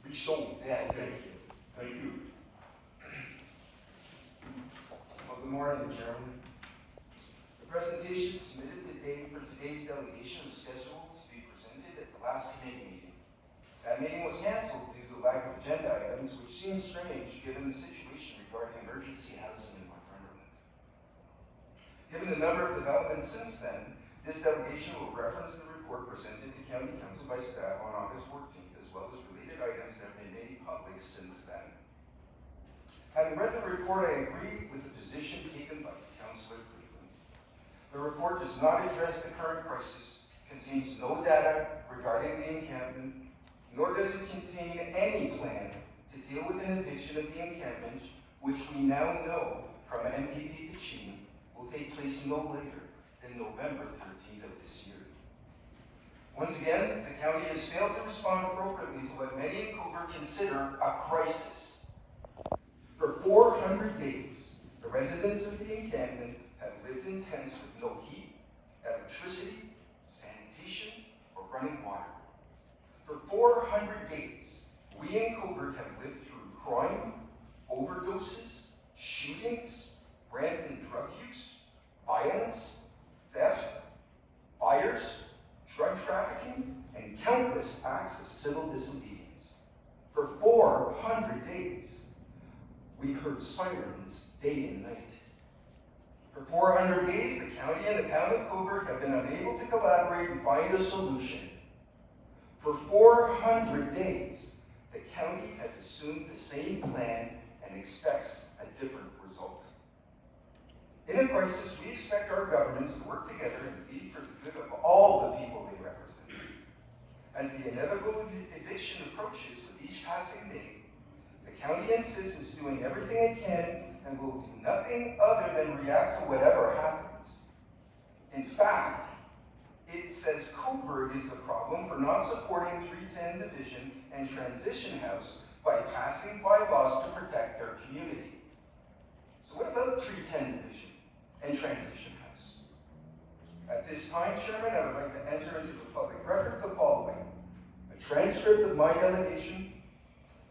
Be shown. Yes, thank you. Thank you. Well, good morning, Chairman. The presentation submitted today for today's delegation was scheduled to be presented at the last committee meeting. That meeting was canceled due to the lack of agenda items, which seems strange given the situation regarding emergency housing in Northumberland. Given the number of developments since then, this delegation will reference the report presented to County Council by staff on August 14th, as well as related items that have been made public since then. Having read the report, I agree with the position taken by Councillor Cleveland. The report does not address the current crisis, contains no data regarding the encampment, nor does it contain any plan to deal with an eviction of the encampment, which we now know from MPP Piccini will take place no later than November 13th of this year. Once again, the county has failed to respond appropriately to what many in Cobourg consider a crisis. For 400 days, the residents of the encampment have lived in tents with no heat, electricity, sanitation, or running water. For 400 days, we in Cobourg have lived through crime, overdoses, shootings, rampant drug use, violence, theft, fires, drug trafficking, and countless acts of civil disobedience. For 400 days, we heard sirens day and night. For 400 days, the county and the town of Cobourg have been unable to collaborate and find a solution. For 400 days, the county has assumed the same plan and expects a different result. In a crisis, we expect our governments to work together and lead for the good of all the people they represent. As the inevitable eviction approaches with each passing day, the county insists it's doing everything it can and will do nothing other than react to whatever happens. In fact, it says Cobourg is the problem for not supporting 310 Division and Transition House by passing bylaws to protect their community. So what about 310 Division and Transition House? At this time, Chairman, I would like to enter into the public record the following: a transcript of my delegation,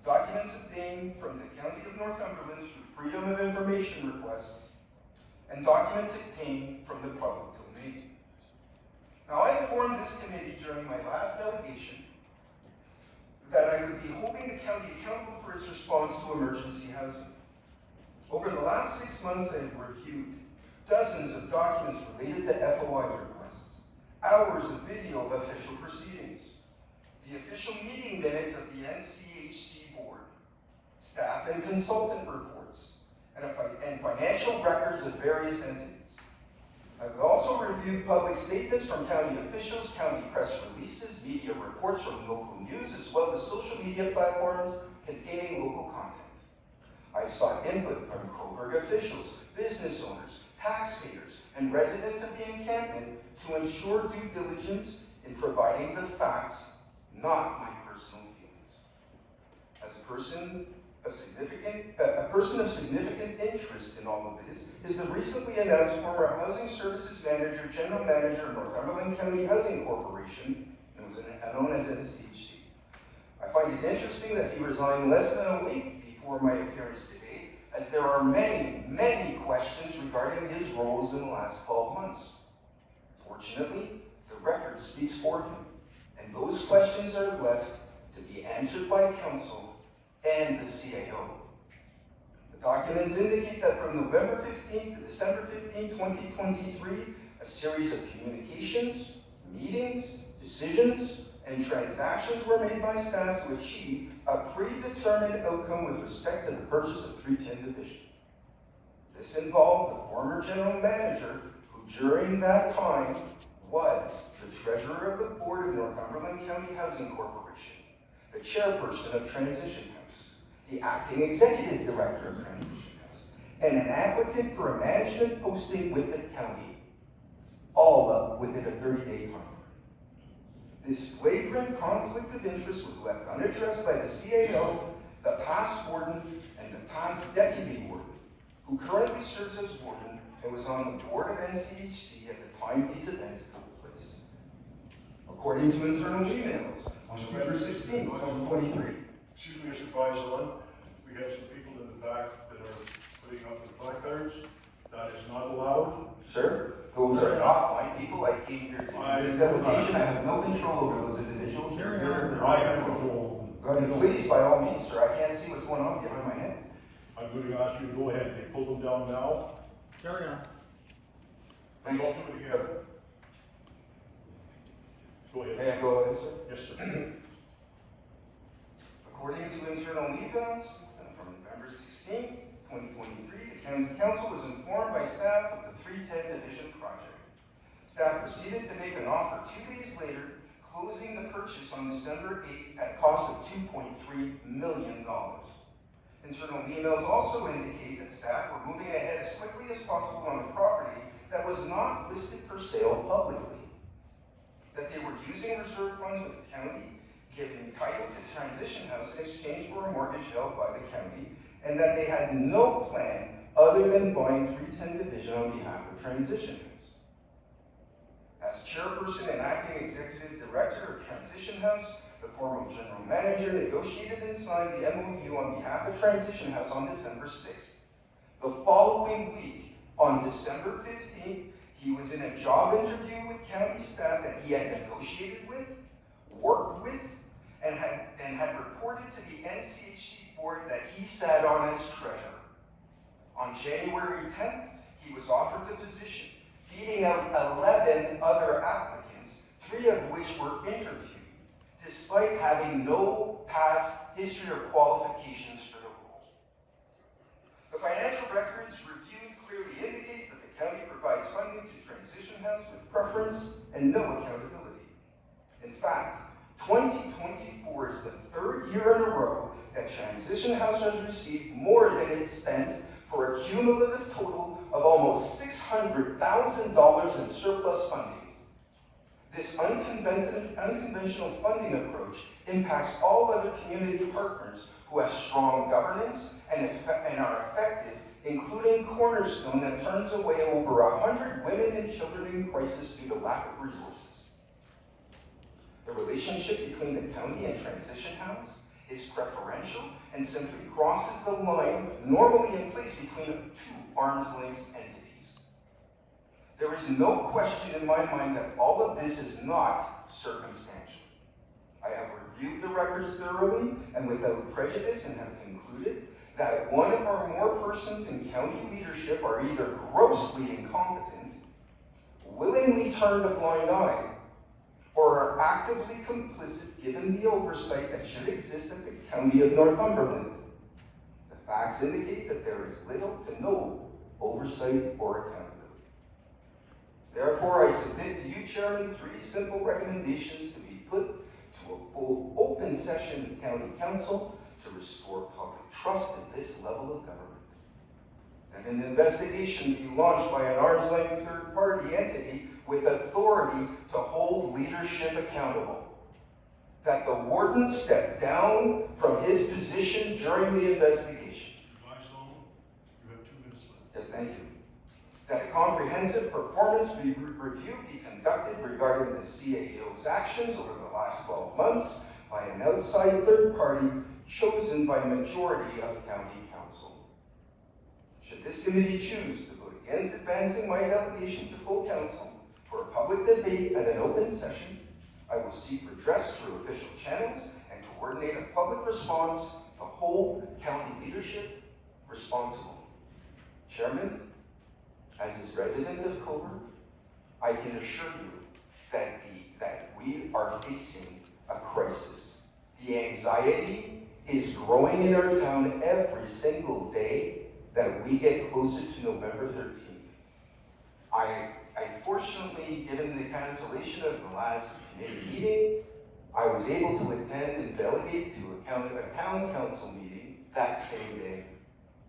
documents obtained from the County of Northumberland through Freedom of Information requests, and documents obtained from the public domain. Now, I informed this committee during my last delegation that I would be holding the county accountable for its response to emergency housing. Over the last 6 months, I have reviewed dozens of documents related to FOI requests, hours of video of official proceedings, the official meeting minutes of the NCHC board, staff and consultant reports, and financial records of various entities. I've also reviewed public statements from county officials, county press releases, media reports from local news, as well as social media platforms containing local content. I've sought input from Cobourg officials, business owners, taxpayers, and residents of the encampment to ensure due diligence in providing the facts, not my personal feelings. As a person of significant interest in all of this is the recently announced former Housing Services Manager, General Manager of Northumberland County Housing Corporation, known as NCHC. I find it interesting that he resigned less than a week before my appearance today, as there are many, many questions regarding his roles in the last 12 months. Fortunately, the record speaks for him, and those questions are left to be answered by council and the CAO. The documents indicate that from November 15th to December 15, 2023, a series of communications, meetings, decisions, and transactions were made by staff to achieve a predetermined outcome with respect to the purchase of 310 Division. This involved the former general manager, who during that time was the treasurer of the board of Northumberland County Housing Corporation, the chairperson of Transition House, the acting executive director of Transition House, and an applicant for a management posting with the county, all up within a 30-day time. This flagrant conflict of interest was left unaddressed by the CAO, the past warden, and the past deputy warden, who currently serves as warden and was on the board of NCHC at the time these events took place. According to internal emails on November 16, 2023, Excuse me, Mr. Viceland, we have some people in the back that are putting up the placards. That is not allowed. Sir, those are not my people. I came here to do this delegation. I have no control over those individuals. They're here. I have control. Please, by all means, sir. I can't see what's going on behind my head. I'm going to ask you to go ahead. They pull them down now. Carry on. Thank you. Don't do it again. Go ahead. May I go ahead, sir? Yes, sir. According to internal lead notes from November 16, 2023, the County Council was informed by staff of the 310 Division project. Staff proceeded to make an offer 2 days later, closing the purchase on December 8th at a cost of $2.3 million. Internal emails also indicate that staff were moving ahead as quickly as possible on a property that was not listed for sale publicly. That they were using reserve funds with the county, giving title to Transition House in exchange for a mortgage held by the county, and that they had no plan other than buying 310 Division on behalf of Transition House. As chairperson and acting executive director of Transition House, the former general manager negotiated and signed the MOU on behalf of Transition House on December 6th. The following week, on December 15th, he was in a job interview with county staff that he had negotiated with, worked with, and had reported to the NCHC board that he sat on as treasurer. On January 10th, he was offered the position, beating out 11 other applicants, 3 of which were interviewed, despite having no past history or qualifications for the role. The financial records reviewed clearly indicates that the county provides funding to Transition House with preference and no accountability. In fact, 2024 is the 3rd year in a row that Transition House has received more than it spent for a cumulative total of almost $600,000 in surplus funding. This unconventional funding approach impacts all other community partners who have strong governance and are effective, including Cornerstone that turns away over 100 women and children in crisis due to lack of resources. The relationship between the county and Transition House is preferential and simply crosses the line normally in place between 2 arm's-length entities. There is no question in my mind that all of this is not circumstantial. I have reviewed the records thoroughly and without prejudice and have concluded that one or more persons in county leadership are either grossly incompetent, willingly turned a blind eye, or are actively complicit given the oversight that should exist at the County of Northumberland. The facts indicate that there is little to no oversight or accountability. Therefore, I submit to you, Chairman, 3 simple recommendations to be put to a full open session of County Council to restore public trust in this level of government. That an investigation be launched by an arm's-length third-party entity with authority to hold leadership accountable. That the warden step down from his position during the investigation. You have 2 minutes left. Yeah, thank you. That a comprehensive performance review be conducted regarding the CAO's actions over the last 12 months by an outside third party chosen by majority of County Council. Should this committee choose to vote against advancing my delegation to full council for a public debate at an open session, I will seek redress through official channels and coordinate a public response to hold county leadership responsible. Chairman, as his resident of Cobourg, I can assure you that we are facing a crisis. The anxiety is growing in our town every single day that we get closer to November 13th. I fortunately, given the cancellation of the last committee meeting, I was able to attend and delegate to a town council meeting that same day.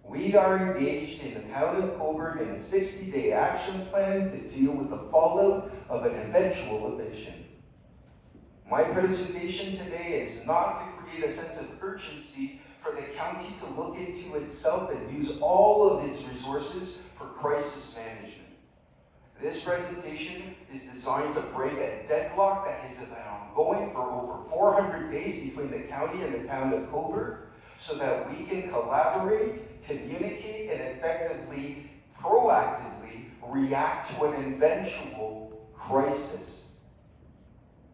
We are engaged in the town of Cobourg in a 60-day action plan to deal with the fallout of an eventual eviction. My presentation today is not to create a sense of urgency for the county to look into itself and use all of its resources for crisis management. This presentation is designed to break a deadlock that has been ongoing for over 4 400 days between the county and the town of Cobourg so that we can collaborate, communicate, and effectively, proactively react to an eventual crisis.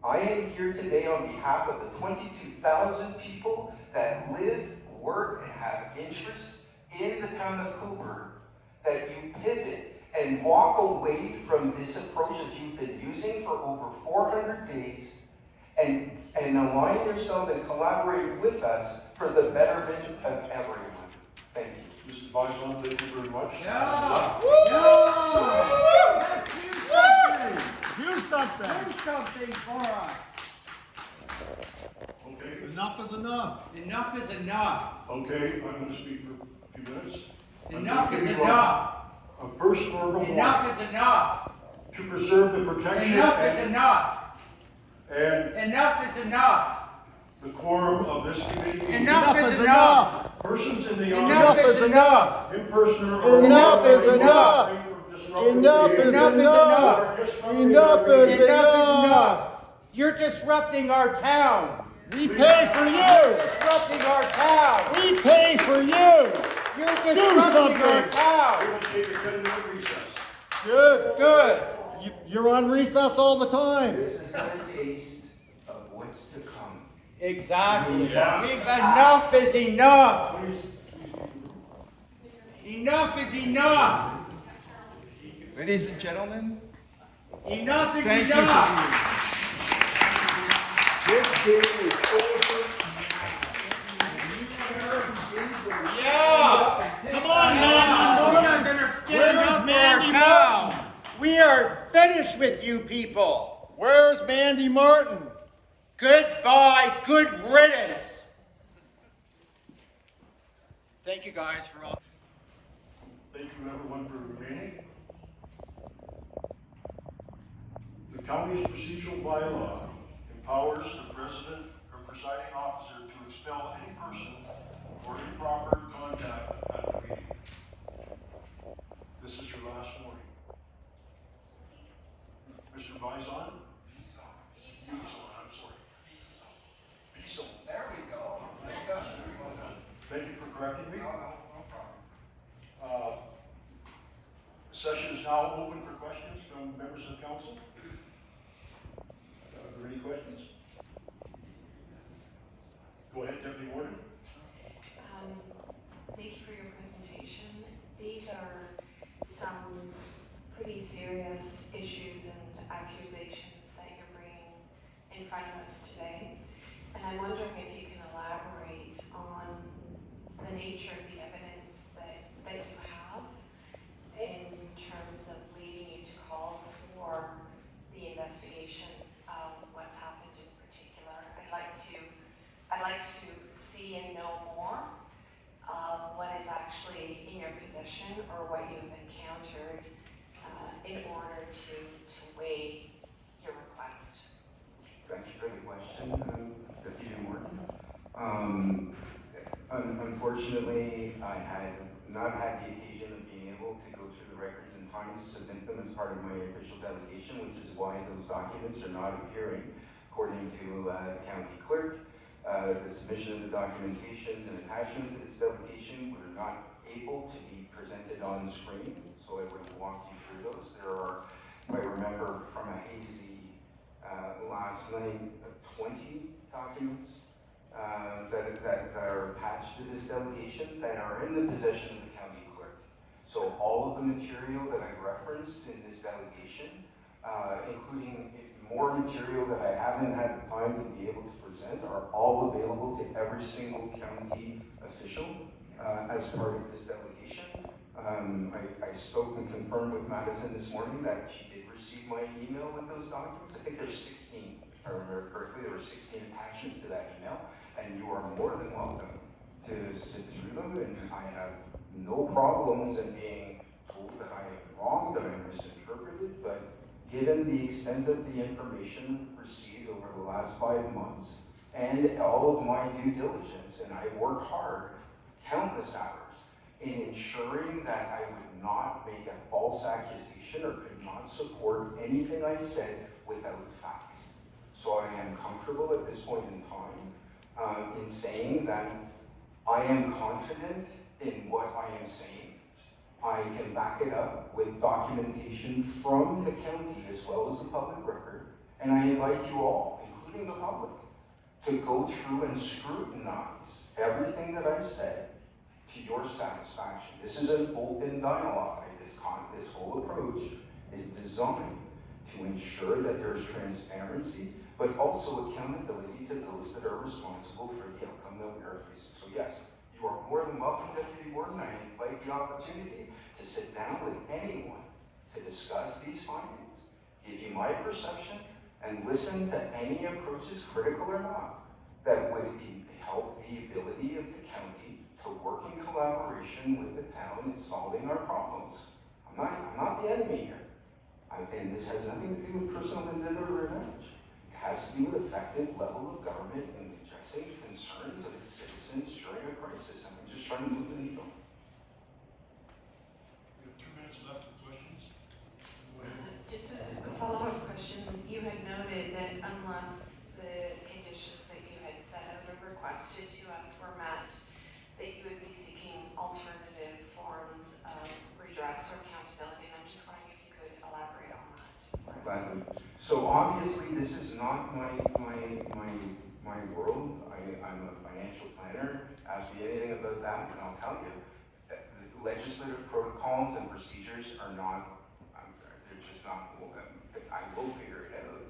I am here today on behalf of the 22,000 people that live, work, and have interests in the town of Cobourg, that you pivot and walk away from this approach that you've been using for over 400 days and align yourselves and collaborate with us for the betterment of everyone. Thank you. Mr. Bison, thank you very much. Yeah! Yeah! Let's do something! Do something for us. Okay, Enough is enough. Enough is enough. okay, I'm going to speak for a few minutes. Enough is enough. A first order of Enough one, is enough. to preserve the protection Enough is enough. and Enough is enough. the quorum of this committee. meeting. Enough is enough. Persons in the Enough audience, is enough. in person or Enough is online, enough. Enough is Enough is enough. enough. Enough is Enough is enough. enough. You're disrupting our town. We pay for you. Disrupting our town. We pay for you. You're disrupting our something. town. We will take a 10-minute recess. Good. Good. You're on recess all the time. This is a taste of what's to come. Exactly. Yes. Enough is enough. Please. Enough is enough. Ladies and gentlemen, Enough is thank you enough. this day is over. Yeah. Come on, We man. are gonna stand Where's up for Mandy our town. We are finished with you people. Where's Mandy Martin? Goodbye. Good riddance. Thank you guys for all. Thank you everyone for remaining. The county's procedural bylaw empowers the president or presiding officer to expel any person or improper contact at the meeting. This is your last warning. Mr. Bison? Bison, I'm sorry. Bison. There we go. Thank you for correcting me. No problem. Session is now open for questions from members of council. Are there any questions? Go ahead, Deputy Warden. Thank you for your presentation. These are some pretty serious issues and accusations that you're bringing in front of us today. And I'm wondering if you can elaborate on the nature of the evidence that you have in terms of leading you to call for the investigation of what's happened in particular. I'd like to see and know more of what is actually in your possession or what you've encountered in order to weigh your request. Thank you for the question, Deputy Warden. Unfortunately, I had not had the occasion of being able to go through the records in time to submit them as part of my official delegation, which is why those documents are not appearing according to the county clerk. The submission of the documentations and attachments to this delegation were not able to be presented on screen, so I would walk you through those. There are, if I remember from a hazy last night, 20 documents that are attached to this delegation that are in the possession of the county clerk. So all of the material that I referenced in this delegation, including more material that I haven't had the time to be able to present, are all available to every single county official as part of this delegation. I spoke and confirmed with Madison this morning that she did receive my email with those documents. I think there's 16, if I remember correctly, there were 16 attachments to that email, and you are more than welcome to sit through them, and I have no problems in being told that I am wrong, that I misinterpreted, but given the extent of the information received over the last 5 months and all of my due diligence, and I worked hard, countless hours, in ensuring that I would not make a false accusation or could not support anything I said without facts. So I am comfortable at this point in time in saying that I am confident in what I am saying. I can back it up with documentation from the county as well as the public record, and I invite you all, including the public, to go through and scrutinize everything that I've said to your satisfaction. This is an open dialogue. This whole approach is designed to ensure that there is transparency, but also accountability to those that are responsible for the outcome that we are facing. So yes, you are more than welcome, Deputy Warden. I invite the opportunity to sit down with anyone to discuss these findings, give you my perception, and listen to any approaches, critical or not, that would help the ability of the county to work in collaboration with the town in solving our problems. I'm not the enemy here. And this has nothing to do with personal vendetta or revenge. It has to do with effective level of government in addressing concerns of its citizens during a crisis. And I'm just trying to move the needle. We have 2 minutes left for questions. Just a follow-up question. You had noted that unless the conditions that you had set out or requested to us were met, that you would be seeking alternative forms of redress or accountability. And I'm just wondering if you could elaborate on that. Gladly. So obviously this is not my world. I'm a financial planner. Ask me anything about that and I'll tell you. Legislative protocols and procedures are not, they're just not, I will figure it out.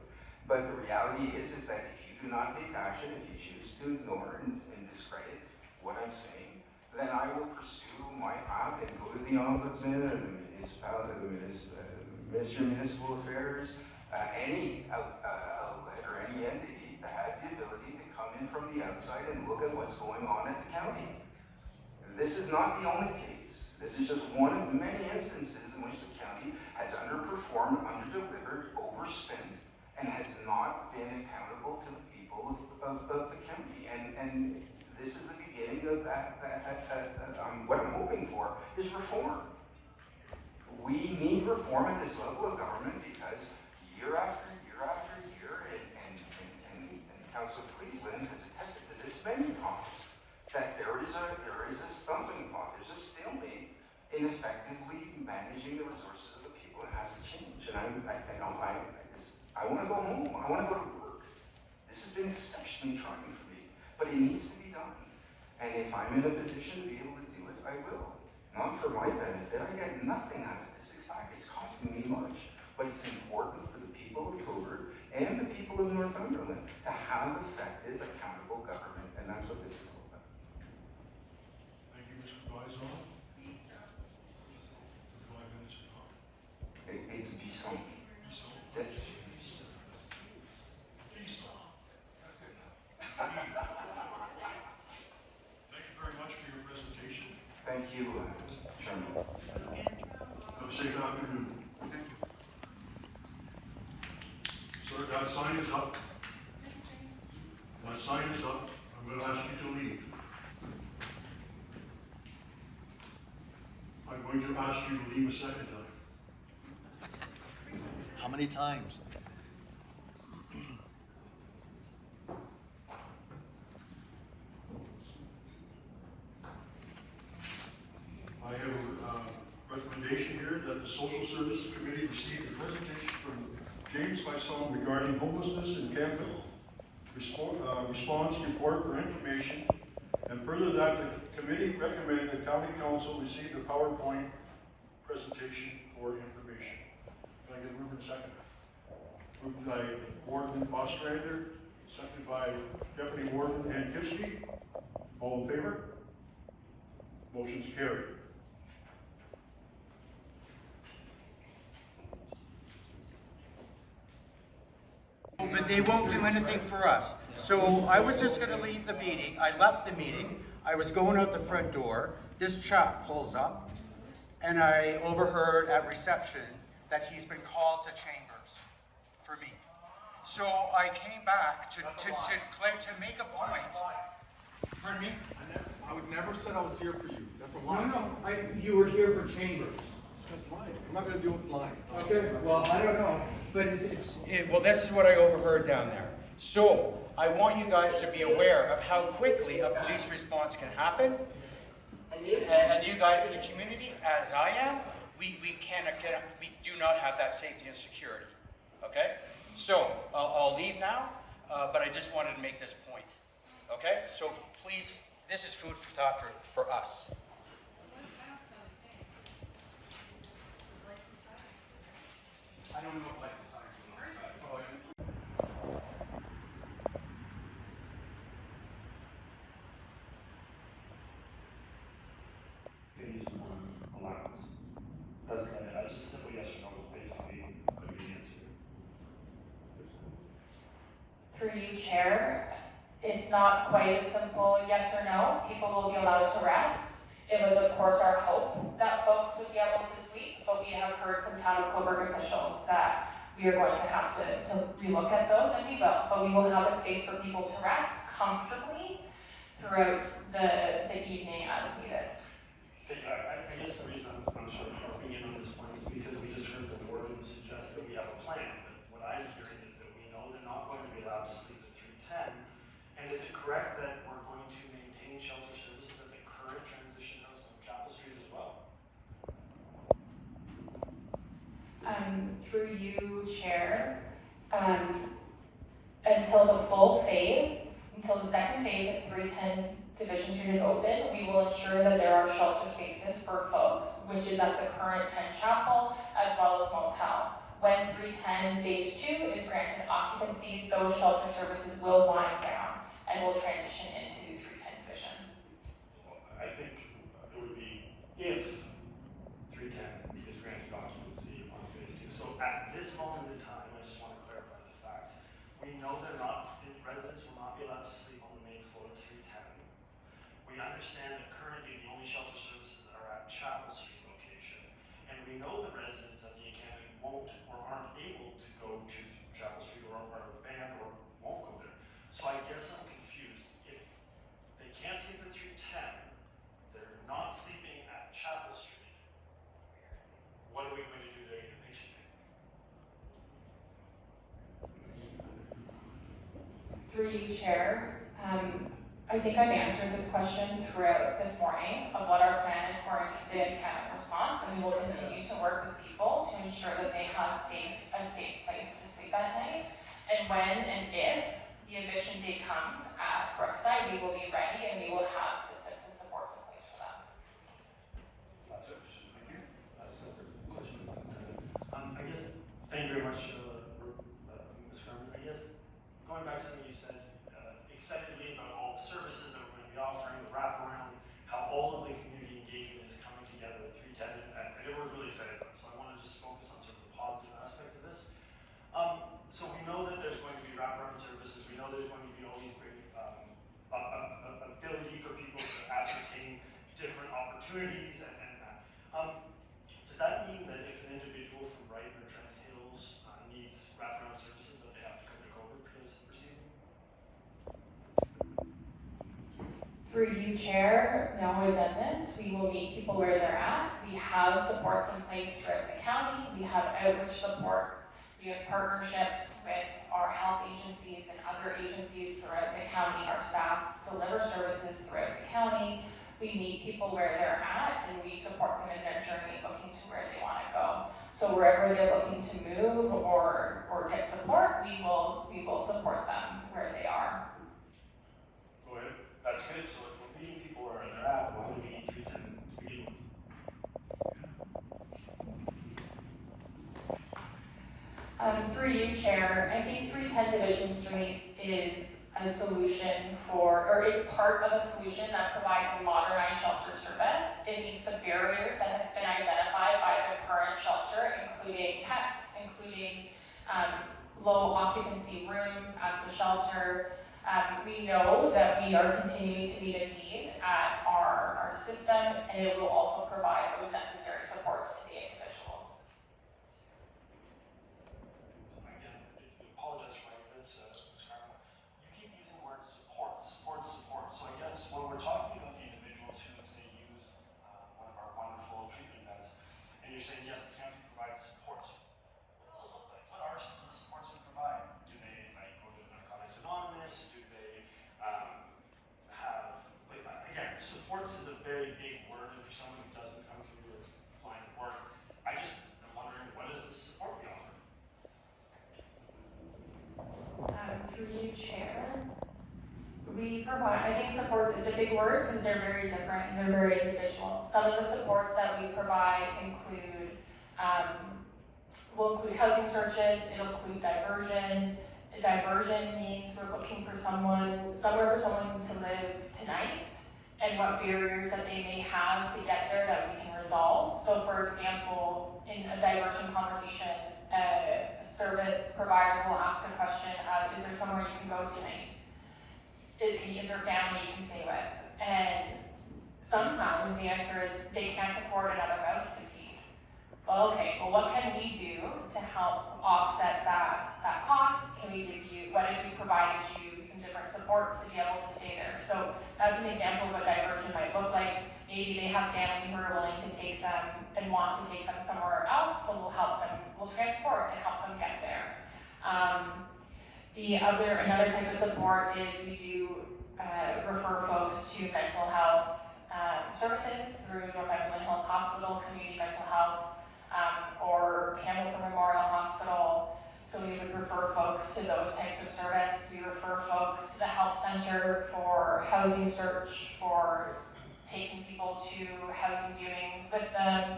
But the reality is that if you do not take action, if you choose to ignore and discredit what I'm saying, then I will pursue my path and go to the Ombudsman or the municipality, Ministry of Municipal Affairs, any outlet or any entity that has the ability to come in from the outside and look at what's going on at the county. This is not the only case. This is just one of many instances in which the county has underperformed, underdelivered, overspent, and has not been accountable to the people of the county. And this is the beginning of that what I'm hoping for is reform. We need reform at this level of government because year after year after year, and Councillor Cleveland has attested to this many times, that there is a stumbling block, there's a stalemate in effectively managing the resources of the people. It has to change. And I want to go home. I want to go to work. This has been exceptionally trying for me, but it needs to be done. And if I'm in a position to be able to do it, I will. Not for my benefit. I get nothing out of this. In fact, it's costing me much. But it's important for the people of Cobourg and the people of Northumberland to have effective, accountable government. And that's what this is all about. Thank you, Mr. Bison. 5 minutes to comment. It's Bisson. That's Thank you very much for your presentation. Thank you, Chairman. Have a safe afternoon. Thank you. Sir, that sign is up. That sign is up. I'm going to ask you to leave. I'm going to ask you to leave a second time. How many times? I have a recommendation here that the Social Services Committee receive a presentation from James Bison regarding homelessness in Campbell. Response report for information, and further that the committee recommend the county council receive the PowerPoint presentation for information. Can I get a move in second? Moved by Warden Ostrander, seconded by Deputy Warden Hankivsky. All in favor? Motion's carried. But they won't do anything for us. So I was just gonna leave the meeting. I left the meeting. I was going out the front door. This chap pulls up, and I overheard at reception that he's been called to chambers for me. So I came back to make a point. Pardon me? I would never said I was here for you. That's a No, lie. no, you were here for chambers. This guy's lying. I'm not going to deal with lying. Okay, well, I don't know, but well, this is what I overheard down there. So I want you guys to be aware of how quickly a police response can happen. And you guys in the community, as I am, we do not have that safety and security. Okay? So I'll leave now, but I just wanted to make this point. Okay? So please, this is food for thought for us. I don't know if lights and sirens is on. Phase one allowance. That's kind of, just a simple yes or no is basically could be the answer. Through you, Chair, it's not quite a simple yes or no. People will be allowed to rest. It was, of course, our hope that folks would be able to sleep, but we have heard from town of Cobourg officials that we are going to have to relook at those, and we will. But we will have a space for people to rest comfortably throughout the evening as needed. I guess the reason I'm sort of harping in on this point is because we just heard the warden suggest that we have a plan, but what I'm hearing is that we know they're not going to be allowed to sleep at 310. And is it correct that we're going to maintain shelter services at the current transition house on Chapel Street as well? Through you, Chair, until the full phase, until the second phase of 310 Division Street is open, we will ensure that there are shelter spaces for folks, which is at the current 10 Chapel as well as motel. When 310 Phase 2 is granted occupancy, those shelter services will wind down and will transition into 310 Division. Well, I think it would be if 310 is granted occupancy on phase 2. So at this moment in time, I just want to clarify the facts. We know residents will not be allowed to sleep on the main floor of 310. We understand that currently the only shelter services are at Chapel Street location. And we know the residents at the academy won't or aren't able to go to Chapel Street or are banned or won't go there. So I guess I'm confused. If they can't sleep at 310, they're not sleeping at Chapel Street. What are we going to do there in Interruption? Through you, Chair, I think I've answered this question throughout this morning of what our plan is for the encampment response, and we will continue to work with people to ensure that they have a safe place to sleep at night. And when and if the eviction date comes at Brookside, we will be ready and we will have systems and supports in place for them. That's it. Thank you. That's a question. I guess, thank you very much, Ms. Carmen. I guess, going back to something you said, excitedly about all the services that we're going to be offering, the wraparound, how all of the community engagement is coming together at 310, and everyone's really excited about it. So I want to just focus on sort of the positive aspect of this. So we know that there's going to be wraparound services. We know there's going to be all these great ability for people to ascertain different opportunities and that. Does that mean that if an individual from Brighton or Trent Hills needs wraparound services, that they have to come to Cobourg to receive them? Through you, Chair, no, it doesn't. We will meet people where they're at. We have supports in place throughout the county. We have outreach supports. We have partnerships with our health agencies and other agencies throughout the county. Our staff deliver services throughout the county. We meet people where they're at and we support them in their journey looking to where they want to go. So wherever they're looking to move or get support, we will support them where they are. Go ahead. That's good. So if we're meeting people where they're at, why do we need 310 to begin with? Through you, Chair, I think 310 Division Street is a solution or is part of a solution that provides a modernized shelter service. It meets the barriers that have been identified by the current shelter, including pets, including low occupancy rooms at the shelter. We know that we are continuing to meet a need at our system, and it will also provide those necessary supports to the individuals. Apologize for my ignorance, Ms. Carmel. You keep using the word support. So I guess when we're talking about the individuals who, say, use one of our wonderful treatment beds, and you're saying, yes, the county provides supports. What do those look like? What are some of the supports we provide? Do they, like, go to narcotics We provide, I think supports is a big word because they're very different and they're very individual. Some of the supports that we provide include, will include housing searches, it'll include diversion. Diversion means we're looking for somewhere for someone to live tonight and what barriers that they may have to get there that we can resolve. So for example, in a diversion conversation, a service provider will ask a question of, is there somewhere you can go tonight? Is there family you can stay with? And sometimes the answer is they can't afford another mouth to feed. Well, okay, well what can we do to help offset that cost? Can we give you, what if we provided you some different supports to be able to stay there? So that's an example of what diversion might look like. Maybe they have family who are willing to take them and want to take them somewhere else, so we'll help them, we'll transport and help them get there. Another type of support is we do refer folks to mental health services through Northumberland Mental Health Hospital, Community Mental Health, or Campbell Memorial Hospital. So we would refer folks to those types of service. We refer folks to the health center for housing search, for taking people to housing viewings with them.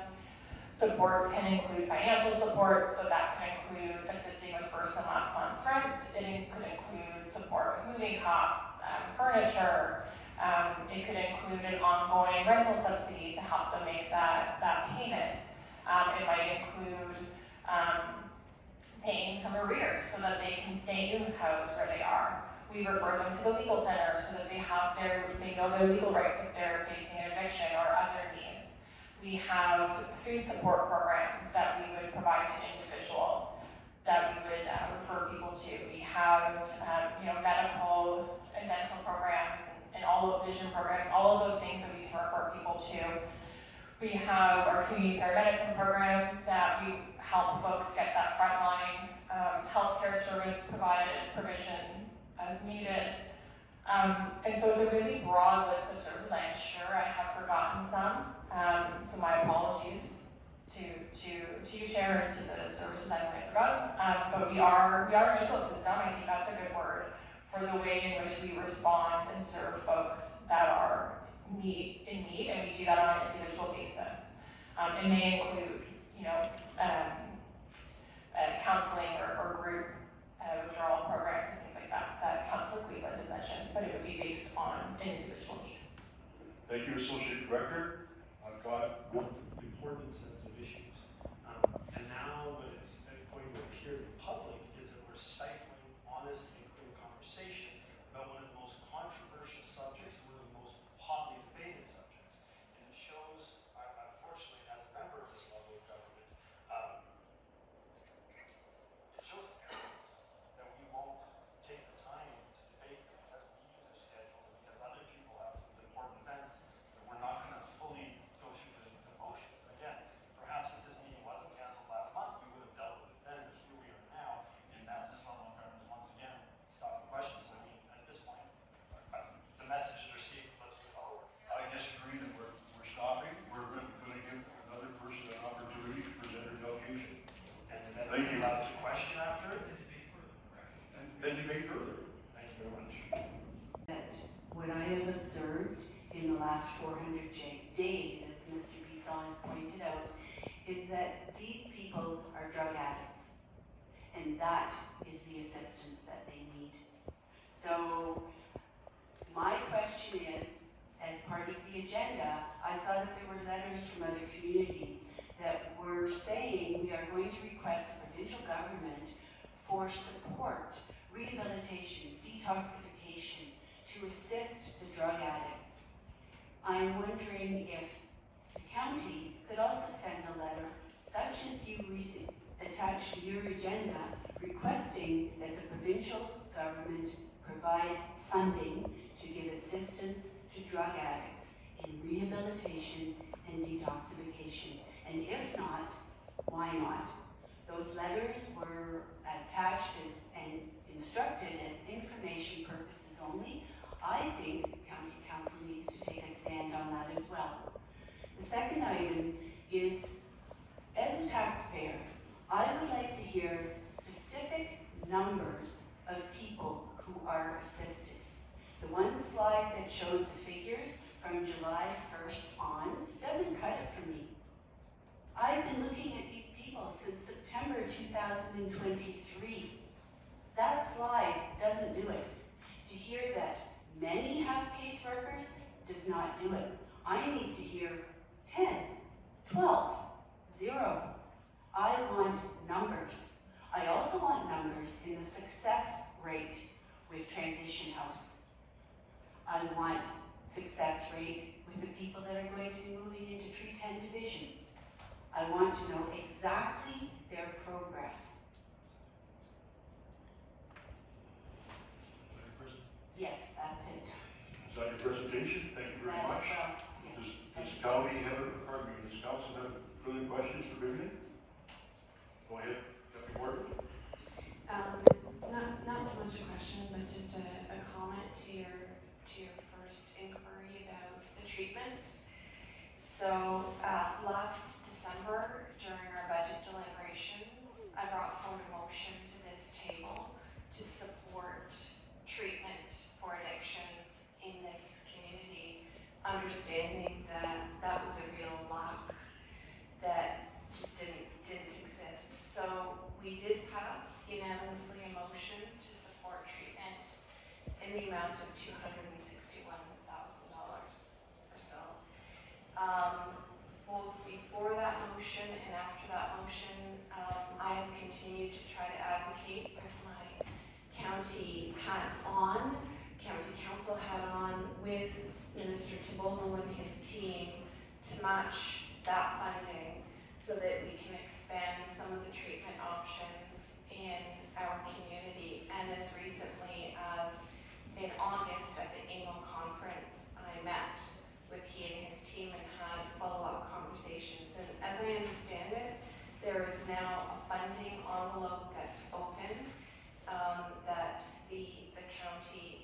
Supports can include financial support, so that can include assisting with first and last month's rent. It could include support with moving costs, furniture. It could include an ongoing rental subsidy to help them make that payment. It might include paying some arrears so that they can stay in the house where they are. We refer them to the legal center so that they know their legal rights if they're facing an eviction or other needs. We have food support programs that we would provide to individuals that we would refer people to. We have medical and dental programs and all of vision programs, all of those things that we can refer people to. We have our community paramedicine program that we help folks get that frontline healthcare service provision as needed. And so it's a really broad list of services. I'm sure I have forgotten some. So my apologies to you, Chair, and to the services I might have forgotten. But we are an ecosystem. I think that's a good word for the way in which we respond and serve folks that are in need, and we do that on an individual basis. It may include, counseling or group withdrawal programs and things like that Councillor Cleveland had mentioned, but it would be based on an individual need. Thank you, Associate Director. I've got Important sensitive issues. And now what it's going to appear to the public is that we're stifling honest and clear conversation about one of the most controversial subjects, one of the most hotly debated subjects. And it shows, unfortunately, as a member of this level of government, it shows arrogance that we won't take the time to debate them because meetings are scheduled and because other people have important events that we're not going to fully go through the motions. Again, perhaps if this meeting wasn't canceled last month, we would have dealt with it then, but here we are now, and now this level of government is once again stopping questions. So I mean, at this point, the message is received, let's move forward. I disagree that we're stopping. We're going to give another person an opportunity to present her delegation. And then Thank we're you. allowed to question after it. And then debate further. Thank you very much. That what I have observed in the last 400 days, as Mr. Bisson has pointed out, is that these people are drug addicts, and that is the assistance that they need. So my question is, as part of the agenda, I saw that there were letters from other communities that were saying we are going to request the provincial government for support, rehabilitation, detoxification, to assist the drug addicts. I'm wondering if the county could also send a letter, such as you attached to your agenda, requesting that the provincial government provide funding to give assistance to drug addicts in rehabilitation and detoxification. And if not, why not? Those letters were attached and instructed as information purposes only. I think County Council needs to take a stand on that as well. The second item is, as a taxpayer, I would like to hear specific numbers of people who are assisted. The ones slide that showed the figures from July 1st on doesn't cut it for me. I've been looking at these people since September 2023. That slide doesn't do it. To hear that many have caseworkers does not do it. I need to hear 10, 12, 0. I want numbers. I also want numbers in the success rate with Transition House. I want success rate with the people that are going to be moving into 310 Division. I want to know exactly their progress. Yes, that's it. Is that your presentation? Thank you very much. Yes. Does county have, does council have further questions for Vivian? Go ahead, Deputy Warden. Not so much a question, but just a comment to your first inquiry about the treatment. So last December, during our budget deliberations, I brought forward a motion to this table to support treatment for addictions in this community, understanding that that was a real lack that just didn't exist. So we did pass unanimously a motion to support treatment in the amount of $261,000 or so. Both before that motion and after that motion, I have continued to try to advocate with my county hat on, county council hat on, with Minister Cobourg and his team to match that funding so that we can expand some of the treatment options in our community. And as recently as in August at the annual conference, I met with he and his team and had follow-up conversations. And as I understand it, there is now a funding envelope that's open that the county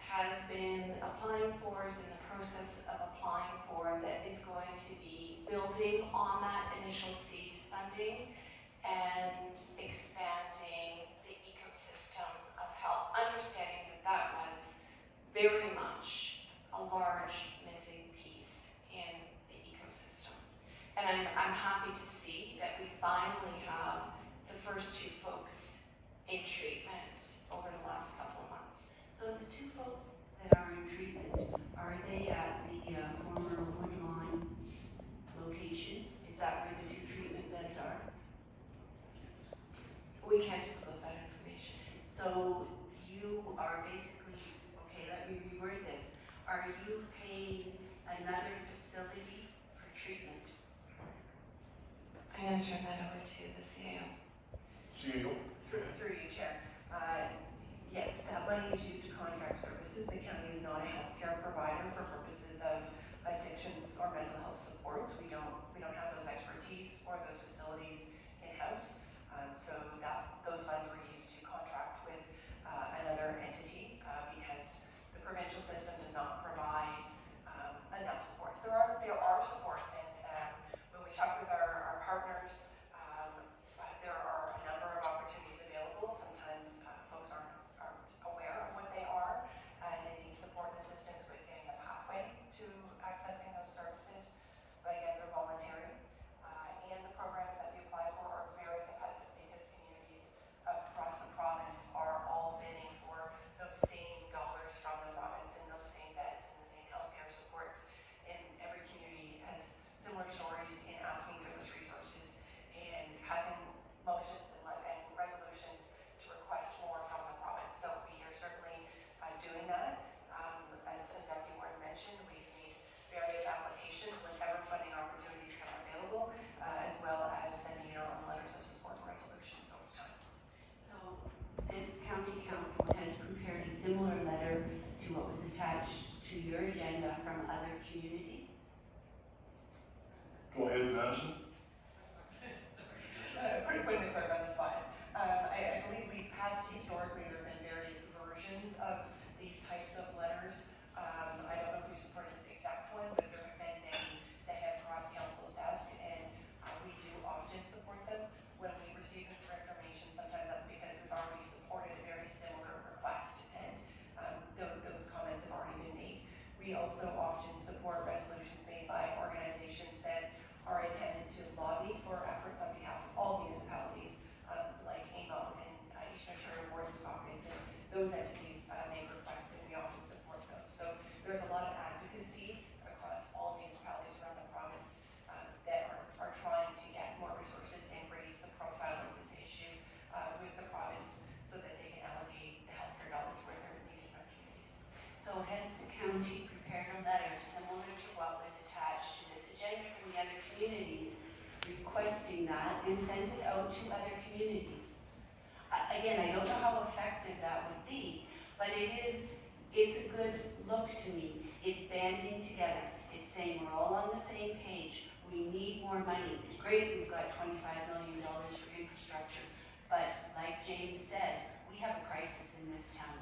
has been applying for, is in the process of applying for, that is going to be building on that initial seed funding and expanding the ecosystem of help, understanding that that was very much a large missing piece in the ecosystem. And I'm happy to see that we finally have the first two folks in treatment over the last couple of months. So the two folks that are in treatment, are they at the former Woodlawn location? Is that where the two treatment beds are? We can't disclose that information. So you are basically, okay, let me reword this. Are you paying another facility for treatment? I'm going to turn that over to the CAO. CEO. Through you, Chair. Yes, that money is used to contract services. The county is not a healthcare provider for purposes of addictions or mental health supports. We don't have those expertise or those facilities in-house. So those funds were used to contract with another entity because the provincial system does not provide enough supports. There are supports, and when we talk with our partners, there are a number of opportunities available. Sometimes folks aren't aware of what they are, and they need support and assistance with getting a pathway to accessing those services. But again, they're voluntary, and the programs that we apply for are very competitive because communities across the province are all bidding for those same dollars from the province and those same beds and the same healthcare supports. And every community has similar stories in asking for those resources and passing motions and resolutions to request more from the province. So we are certainly doing that. As Deputy Warden mentioned, we've made various applications whenever funding opportunities come available, as well as sending our own letters of support and resolutions over time. So this county council has prepared a similar letter to what was attached to your agenda from other communities. Go ahead, Madison. Putting the clerk on the spot. I believe we passed historically, there have been various versions of these types of letters. I don't know if we supported this exact one, but there have been many that have crossed council's desk, and we do often support them. When we receive information, sometimes that's because we've already supported a very similar request and sent it out to other communities. Again, I don't know how effective that would be, but it's a good look to me. It's banding together. It's saying we're all on the same page. We need more money. Great, we've got $25 million for infrastructure. But like James said, we have a crisis in this town.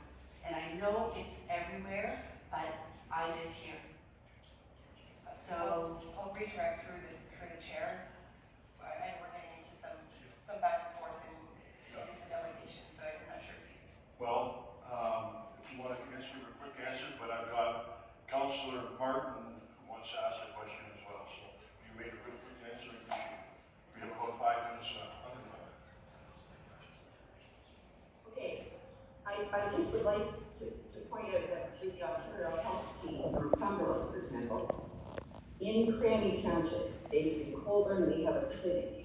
And I know it's everywhere, but I live here. So I'll redirect through the chair. I know we're getting into some back and forth and it's a delegation, so I'm not sure if you. Well, if you want to answer a quick answer, but I've got Councillor Martin who wants to ask a question as well. So you make a quick answer. We have about 5 minutes left. Okay, I just would like to point out that to the Ontario Health team from Cumberland, for example, in Cranny Township, based in Cobourg, we have a clinic.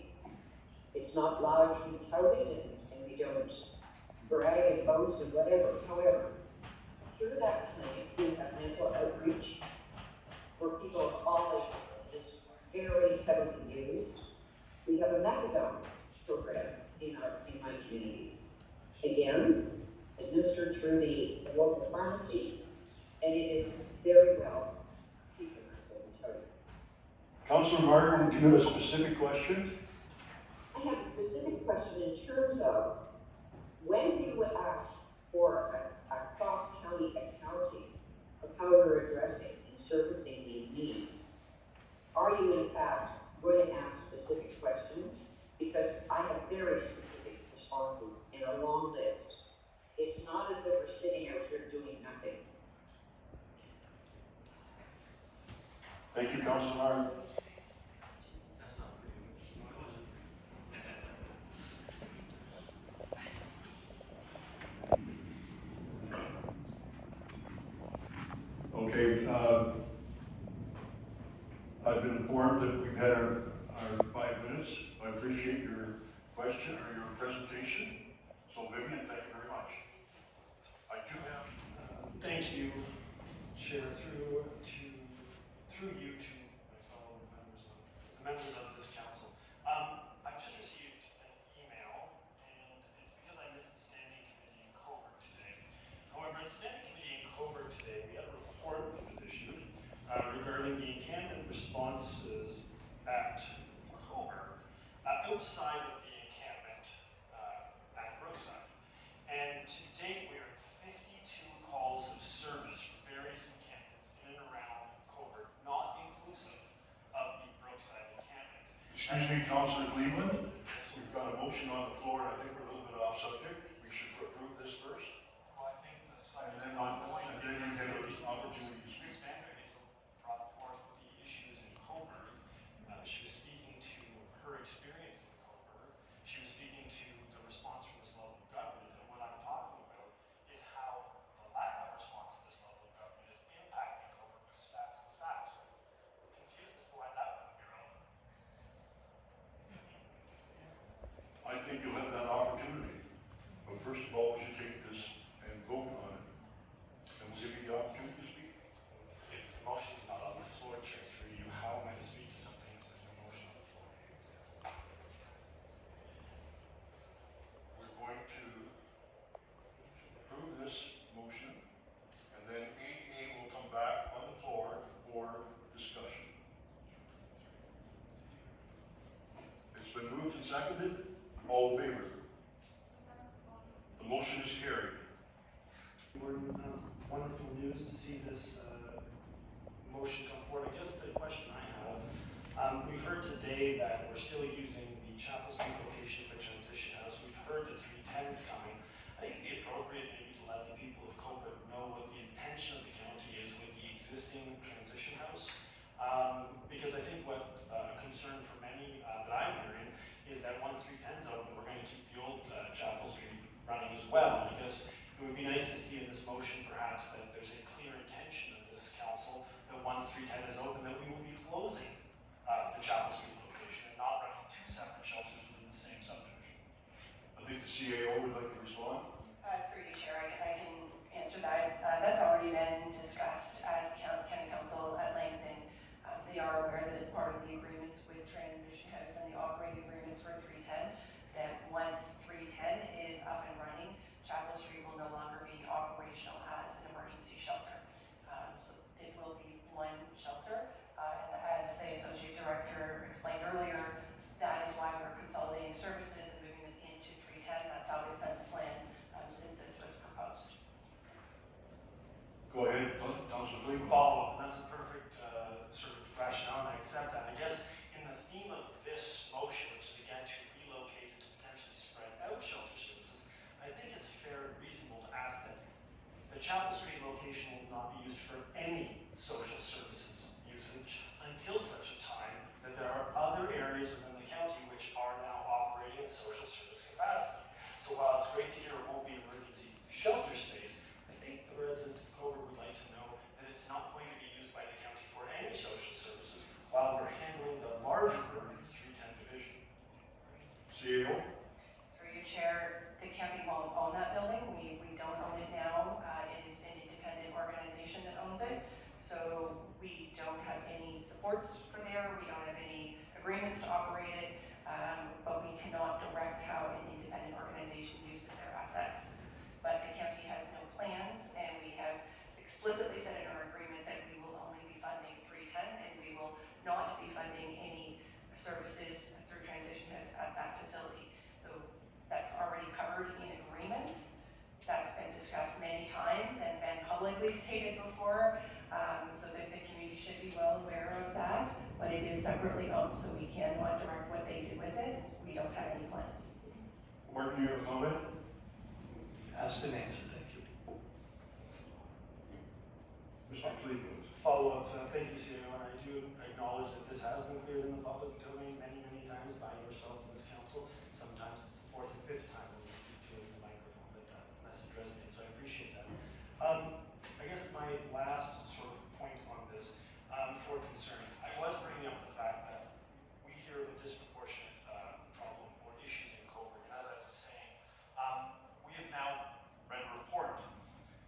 It's not largely touted and we don't brag and boast and whatever. However, through that clinic, we have mental outreach for people of all ages. It's very heavily used. We have a methadone program in my community. Again, administered through the local pharmacy, and it is very well taken, as I will tell you. Councillor Martin, do you have a specific question? I have a specific question in terms of when you ask for a cross-county accounting of how we're addressing and servicing these needs, are you in fact going to ask specific questions? Because I have very specific responses and a long list. It's not as if we're sitting out here doing nothing. Thank you, Councillor Martin. Okay, I've been informed that we've had our 5 minutes. I appreciate your question or your presentation. So Vivian, thank you very much. I do have. Thank you, Chair, through you to my fellow members of this council. I've just received an email, and it's because I missed the standing committee in Cobourg today. However, at the standing committee in Cobourg today, we had a report that was issued regarding the encampment responses at Cobourg outside of the encampment at Brookside. And to date, we are at 52 calls of service for various encampments in and around Cobourg, not inclusive of the Brookside encampment. Excuse me, Councillor Cleveland. We've got a motion on the floor, and I think we're a little bit off subject. We should approve this first. Well, I think the And then you get an opportunity to Ms. speak. Vander Hazel brought forth the issues in Cobourg. She was speaking to her experience in Cobourg. She was speaking to the response from this level of government. And what I'm talking about is how the lack of response to this level of government is impacting Cobourg with stats and facts. I'm confused as to why that wouldn't be relevant. I think you'll have that opportunity. But first of all, we should take this and vote on it. And we'll give you the opportunity to speak. If the motion is not on the floor, Chair, through you, how am I to speak to something if there's no motion on the floor? We're going to approve this motion, and then AA will come back on the floor for discussion. It's been moved and seconded. All in favor? The motion is carried. Wonderful news to see this motion come forward. I guess the question I have, we've heard today that we're still using the Chapel Street location for transition house. We've heard the 310's coming. I think it'd be appropriate maybe to let the people of Cobourg know what the intention of the county is with the existing transition house. Because I think what a concern for many that I'm hearing is that once 310's open, we're going to keep the old Chapel Street running as well. Because it would be nice to see in this motion perhaps that there's a clear intention of this council that once 310 is open, that we will be closing the Chapel Street location and not running two separate shelters within the same subdivision. I think the CAO would like to respond. Through you, Chair, I can answer that. That's already been discussed at County Council at length, and they are aware that it's part of the agreements with Transition House and the operating agreements for 310 once 310 is up and running, Chapel Street will no longer be operational as an emergency shelter. So it will be one shelter. And as the Associate Director explained earlier, that is why we're consolidating services and moving them into 310. That's always been the plan since this was proposed. Go ahead, Councilor Cleveland. Follow up, and that's a perfect sort of rationale, and I accept that. I guess in the theme of this motion, which is again to relocate and to potentially spread out shelter services, I think it's fair and reasonable to ask that the Chapel Street location will not be used for any social services usage until such a time that there are other areas within the county which are now operating in social service capacity. So while it's great to hear it won't be emergency shelter space, I think the residents of Cobourg would like to know that it's not going to be used by the county for any social services while we're handling the larger burden of 310 division. CAO. Through you, Chair, the county won't own that building. We don't own it now. It is an independent organization that owns it. So we don't have any supports for there. We don't have any agreements to operate it. But we cannot direct how an independent organization uses their assets. But the county has no plans, and we have explicitly said in our agreement that we will only be funding 310, and we will not be funding any services through transition house at that facility. So that's already covered in agreements. That's been discussed many times and publicly stated before, so that the community should be well aware of that. But it is separately owned, so we cannot direct what they do with it. We don't have any plans. Martin, you have a comment? Asked and answered, thank you. Mr. Cleveland. Follow up, thank you, CEO, and I do acknowledge that this has been cleared in the public domain many, many times by yourself and this council. Sometimes it's the fourth and fifth time when we speak to it in the microphone that that message resonates, so I appreciate that. I guess my last sort of point on this, or concern, I was bringing up the fact that we hear of a disproportionate problem or issues in Cobourg, and as I was saying, we have now read a report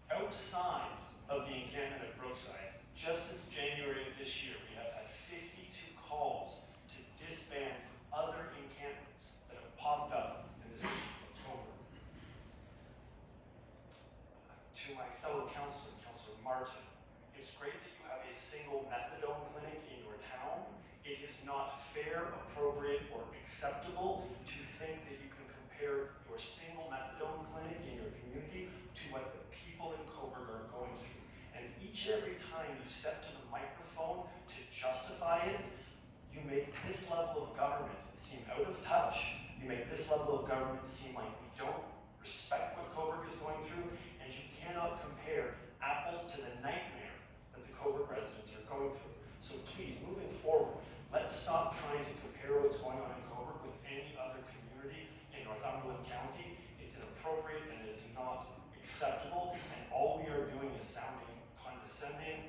outside of the encampment at Brookside. Just since January of this year, we have had 52 calls to disband other encampments that have popped up in the city of Cobourg. To my fellow councilor, Councilor Martin, it's great that you have a single methadone clinic in your town. It is not fair, appropriate, or acceptable to think that you can compare your single methadone clinic in your community to what the people in Cobourg are going through. And each and every time you step to the microphone to justify it, you make this level of government seem out of touch. You make this level of government seem like we don't respect what Cobourg is going through, and you cannot compare apples to the nightmare that the Cobourg residents are going through. So please, moving forward, let's stop trying to compare what's going on in Cobourg with any other community in Northumberland County. It's inappropriate and it is not acceptable, and all we are doing is sounding condescending